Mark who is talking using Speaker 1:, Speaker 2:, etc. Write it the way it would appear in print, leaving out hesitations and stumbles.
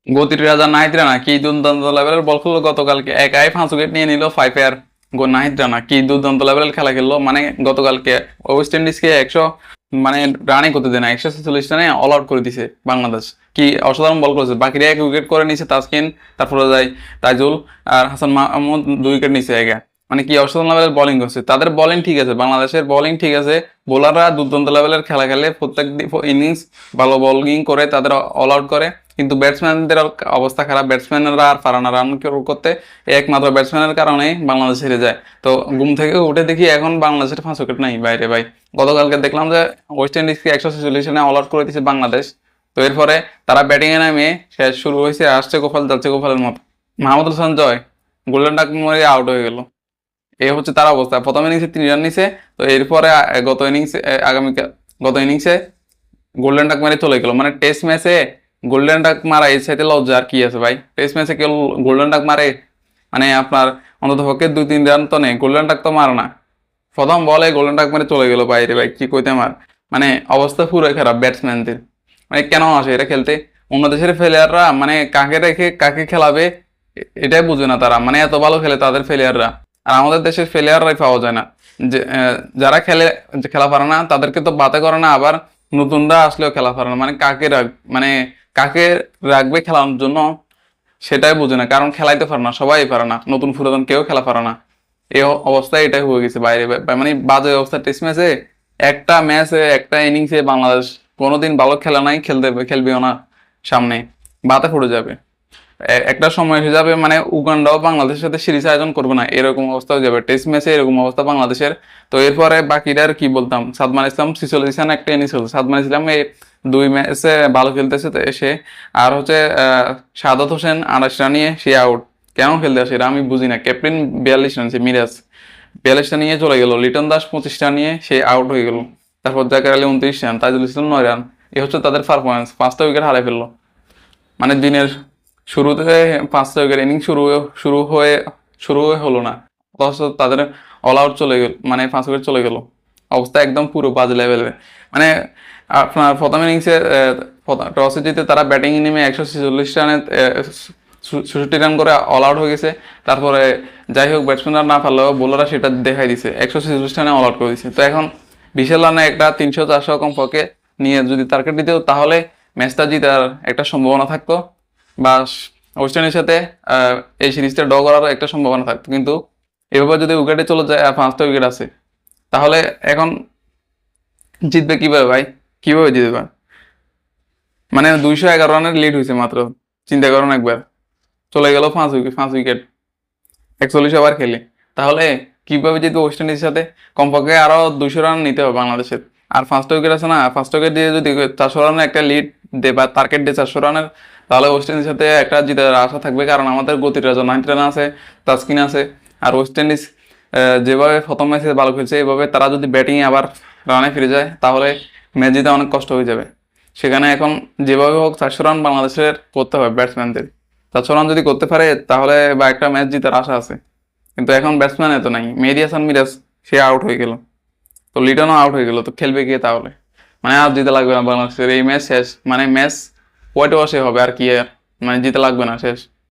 Speaker 1: গতির রাজা নাহিদ রানা কি দুর্দান্ত লেভেলের বল খেললো গতকালকে, একাই 5 উইকেট নিয়ে নিল 5 এর নাহিদ রানা কি দুর্দান্ত লেভেলের খেলা খেললো। মানে গতকালকে ওয়েস্ট ইন্ডিজকে 100 মানে রানই করতে দেয় না, 146 রানে অল আউট করে দিছে বাংলাদেশ। কি অসাধারণ বল করেছে, বাকিরা 1 উইকেট করে নিছে, তাসকিন তারপরে যায় তাইজুল আর হাসান মাহমুদ 2 উইকেট নিছে একা। মানে কি অসাধারণ লেভেলের বোলিং করছে, তাদের বোলিং ঠিক আছে, বাংলাদেশের বোলিং ঠিক আছে, বোলাররা দুর্দান্ত লেভেলের খেলা খেলে, প্রত্যেক ইনিংস ভালো বোলিং করে তাদের অল আউট করে, কিন্তু ব্যাটসম্যানদের অবস্থা খারাপ, ব্যাটসম্যানরা আর পারে না রান করতে, একমাত্র ব্যাটসম্যানের কারণে বাংলাদেশ হেরে যায়। তো ঘুম থেকে উঠে দেখি এখন বাংলাদেশের 5 উইকেট নাই বাইরে ভাই। গতকালকে দেখলাম যে ওয়েস্ট ইন্ডিজকে 146 রানে অল আউট করে দিয়েছে বাংলাদেশ। তো এরপরে তারা ব্যাটিং এ নামে শেষ শুরু হয়েছে, আসছে গোপাল যাচ্ছে গোপালের মতো। মাহমুদুল হাসান জয় গোল্ডেন ডাক মেরে আউট হয়ে গেল। এই হচ্ছে তার অবস্থা, প্রথম ইনিংসে 3 রান নিছে, তো এরপরে গত ইনিংসে গত ইনিংসে গোল্ডেন ডাক মেরে চলে গেল। মানে টেস্ট ম্যাচে গোল্ডেন ডাক মারা এর সাথে লজ্জা আর কি আছে ভাই? টেস্ট ম্যাচে কেউ গোল্ডেন ডাক মারে? মানে আপনার অন্তত পক্ষে 2-3 রান তো নেই, গোল্ডেন ডাক তো মারে না। প্রথম বলে গোল্ডেন ডাক মেরে চলে গেল বাইরে ভাই, কি কইতে আমার। মানে অবস্থা পুরো খারাপ ব্যাটসম্যানদের। মানে কেন আসে এরা খেলতে? অন্য দেশের প্লেয়াররা মানে কাকে রেখে কাকে খেলাবে এটাই বুঝে না তারা, মানে এত ভালো খেলে তাদের প্লেয়াররা, আর আমাদের দেশের প্লেয়াররাই পাওয়া যায় না। যে যারা খেলে খেলা পারে না তাদেরকে তো বাতে করে না, আবার নতুনরা আসলেও খেলা পারে না। মানে মানে কাকে রাখবে খেলানোর জন্য সেটাই বুঝে না, কারণ খেলাইতে পারে না, সবাই পারে না, নতুন পুরাতন কেউ খেলা পারে না। এই অবস্থা এটাই হয়ে গেছে বাইরে, মানে বাজে অবস্থা। টেস্ট ম্যাচে একটা ম্যাচে একটা ইনিংসে বাংলাদেশ কোনোদিন ভালো খেলা নাই, খেলবেও না, সামনে বাতে পড়ে যাবে। একটা সময় হয়ে যাবে মানে উগান্ডাও বাংলাদেশের সাথে সিরিজ আয়োজন করবে না, এরকম অবস্থা হয়ে যাবে। টেস্ট ম্যাচে এরকম অবস্থা বাংলাদেশের। তো এরপরে বাকিরা আর কি বলতাম, সাদমান ইসলাম 46 রান একটা ইনিংস হলো, সাদমান ইসলাম এই 2 ম্যাচে ভালো খেলতেছে তো এসে, আর হচ্ছে সাদাত হোসেন 28 রান নিয়ে সে আউট। কেন খেলতে আসে এটা আমি বুঝি না। ক্যাপ্টেন 42 রান, সে মিরাজ 42 রান নিয়ে চলে গেল, লিটন দাস 25 রান নিয়ে সে আউট হয়ে গেল, তারপর জাকের আলী 29 রান, তাইজুল ইসলাম 9 রান। এই হচ্ছে তাদের পারফরমেন্স, 5টা উইকেট হারাই ফেললো। মানে দিনের শুরুতে 5টা উইকেট ইনিংস শুরু হয়ে হলো না, অথচ তাদের অল আউট চলে গেল, মানে 5 উইকেট চলে গেল। অবস্থা একদম পুরো বাজে লেভেলের। মানে আপনার প্রথম ইনিংসে টসে জিতে তারা ব্যাটিং নেমে 146 রানে 66 রান করে অল আউট হয়ে গেছে। তারপরে যাই হোক ব্যাটসম্যানরা না পারলেও বোলাররা সেটা দেখাই দিছে, 146 রানে অল আউট করে দিছে। তো এখন বিশাল রানে একটা 300-400 কমপক্ষে নিয়ে যদি টার্গেট দিত, তাহলে ম্যাচটা জিতার একটা সম্ভাবনা থাকতো, বা ওয়েস্ট ইন্ডিজের সাথে এই সিরিজটা ড্র করার একটা সম্ভাবনা থাকতো। কিন্তু এভাবে যদি উইকেটে চলে যায় আর 5টা উইকেট আছে, তাহলে এখন জিতবে কিভাবে ভাই? কিভাবে জিতবে? মানে 211 রানের লিড হয়েছে মাত্র, চিন্তা করুন একবার। চলে গেল 5 উইকেট 41 ওভার খেলে, তাহলে কিভাবে জিতবে ওয়েস্ট ইন্ডিজের সাথে? কমপক্ষে আরো 200 রান নিতে হবে বাংলাদেশের। আর 5টা উইকেট আছে না, 5টা উইকেট দিয়ে যদি 400 রানের একটা লিড দে বা টার্গেট দিয়ে 400 রানের, তাহলে ওয়েস্ট ইন্ডিজের সাথে একটা জিতার আশা থাকবে। কারণ আমাদের গতির রাজা 90 রান আছে, তাসকিন আছে। আর ওয়েস্ট ইন্ডিজ যেভাবে প্রথম ম্যাচে ভালো খেলছে, এভাবে তারা যদি ব্যাটিংয়ে আবার রানে ফিরে যায়, তাহলে ম্যাচ জিতে অনেক কষ্ট হয়ে যাবে। সেখানে এখন যেভাবে হোক 400 রান বাংলাদেশের করতে হবে ব্যাটসম্যানদের। 400 রান যদি করতে পারে তাহলে বা একটা ম্যাচ জিতার আশা আছে। কিন্তু এখন ব্যাটসম্যান এত নাই, মেহেদী হাসান মিরাজ সে আউট হয়ে গেল, তো লিটনও আউট হয়ে গেল, তো খেলবে কে তাহলে? মানে আর জিতে লাগবে না বাংলাদেশের, এই ম্যাচ শেষ। মানে ম্যাচ হোয়াইট ওয়াশে হবে আর কি, আর মানে জিতে লাগবে না, শেষ।